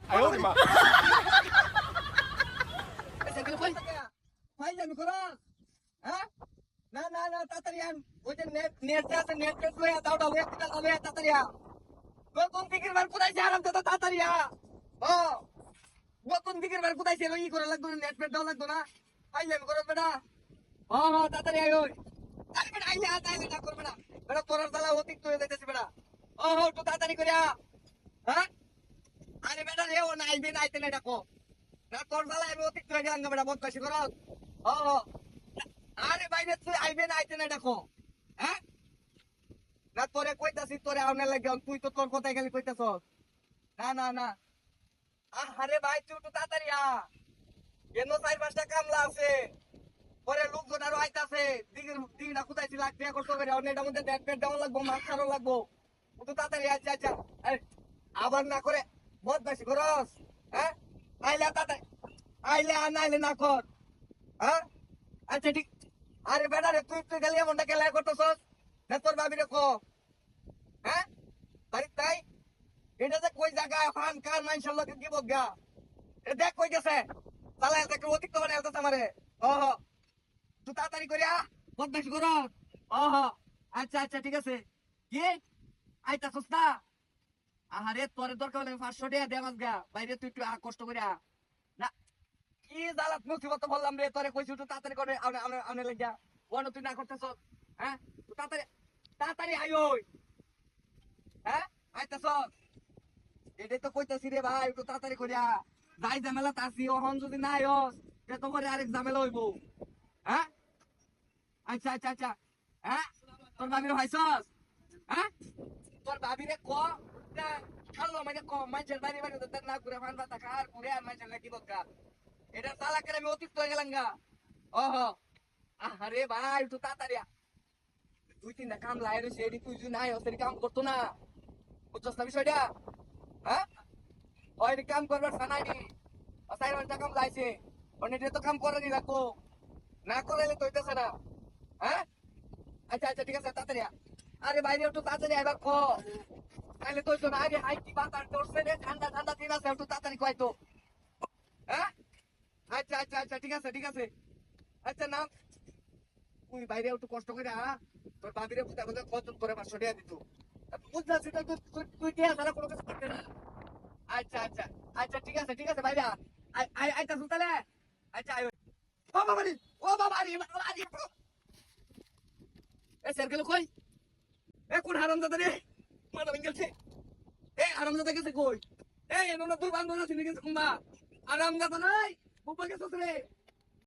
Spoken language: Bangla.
哎呦我的妈！ সাইকেল কই ভাই যাবি করো হ্যাঁ না না না তাড়াতাড়ি আন ওই যে নেট আছে নেট লয়ে দাও দাও একটা লয়ে তাড়াতাড়ি আ কোন দিকের বার কোথায় যা আরাম তো তাড়াতাড়ি আ ও কোন দিকের বার কোথায় ছিল ই করে লাগতো নেট পেট দাও লাগতো না ভাই যাবি করো বেটা ও ও তাড়াতাড়ি আয় ওই আরে বেটা আইলে আইলে না করবে না বেটা তোরার জ্বালা অতিরিক্ত হয়ে যাইতেছে বেটা ও ও একটু তাড়াতাড়ি করে আ হ্যাঁ আরে বেটা রে ও না আইবে না আইতে না ডাকো না তোর জ্বালা আমি অতিরিক্ত হয়ে গেলাম বেটা বদমাশি করো ও আরে বাইরে তুই আইবে না আইতে না দেখো হ্যাঁ না তোরে কইতাছি তোরে আউনে লাগে তুই তো তোর কথাই খালি কইতাছ না না না আরে ভাই তুই তো তাড়াতাড়ি আ কেন 4-5টা কামলা আছে পরে লোকজন আরো আইতাছে দিগিনা কোথায় ছিল লাগবে করতে পারে অনেকটার মধ্যে ডেট পেট দেওয়া লাগবো মাছ ছাড়াও লাগবো তুই তাড়াতাড়ি আচ্ছা আচ্ছা আবার না করে বদমাশি করস হ্যাঁ আইলে তাড়াতাড়ি আইলে আর নাইলে না কর হ্যাঁ আচ্ছা ঠিক আরে বেটা রে তুই তুই খালি এমনটা খেলা করতেছস না তোর ভাবি রে কো হ্যাঁ বাড়ি তাই এটা যে কই জায়গায় ফান কার মানুষের লোকে কি বগা এটা দেখ কই গেছে তাহলে এত অতিরিক্ত মানে এত আমারে ওহ তুই তাড়াতাড়ি করিয়া বদমাশি কর ওহ আচ্ছা আচ্ছা ঠিক আছে কি আইতাছস না আরে তোর দরকার হলে 500 টাকা দে মাস গা বাইরে তুই একটু কষ্ট করিয়া না কি জালাত মুসিবত বললাম রে তোরে কইছি তুই তাড়াতাড়ি করে আনে লাগিয়া ওনো তুই না করতেছ হ্যাঁ তুই তাড়াতাড়ি তাড়াতাড়ি আই ওই হ্যাঁ আইতাছ এটাই তো কইতাছি রে ভাই একটু তাড়াতাড়ি করিয়া যাই ঝামেলা তাসি ওহন যদি না আইস তে তোমার আরেক ঝামেলা হইব হ্যাঁ আচ্ছা আচ্ছা আচ্ছা হ্যাঁ তোর ভাবির ভাইছস হ্যাঁ তোর ভাবিরে ক খালো মানে ক মানুষের বাড়ি বাড়ি না ঘুরে ফান পাতা খার ঘুরে আর মানুষের লাগি বকা এটা চালা করে আমি অতিরিক্ত হয়ে গেলাম গা ওহ আরে ভাই তুই তাড়াতাড়ি 2-3টা কাম লাই রয়েছে এটি তুই যদি নাই সেটি কাম করতো না বুঝছস না বিষয়টা হ্যাঁ ওই কাম করবার সানাইনি 4-5টা কাম লাইছে অনেকটা তো কাম করে নি রাখো না করাইলে তো হইতেছে না হ্যাঁ আচ্ছা আচ্ছা ঠিক আছে তাড়াতাড়ি আরে বাইরে একটু তাড়াতাড়ি আইবার ক তাইলে তো না আগে হাই কি বাতার তোরছে রে ঠান্ডা ঠান্ডা দিন আছে একটু তাড়াতাড়ি কয়তো হ্যাঁ আচ্ছা আচ্ছা আচ্ছা ঠিক আছে ঠিক আছে আচ্ছা না তুই বাইরে একটু কষ্ট করে তোর বাবিরে কোথায় কোথায় কত করে 500 টাকা দিত বুঝতেছি তো তুই কে সারা কোনো কিছু করতে না আচ্ছা আচ্ছা আচ্ছা ঠিক আছে বাইরে আইতা সুতালে আচ্ছা আয় ও বাবারি এ সার্কেল কই এ কোন হারামজাদা রে মাথা ভেঙে গেছে এ হারামজাদা গেছে কই এ এনো না তোর বান্ধব আছে গেছে কুম্বা হারামজাদা নাই বুবা গেছে রে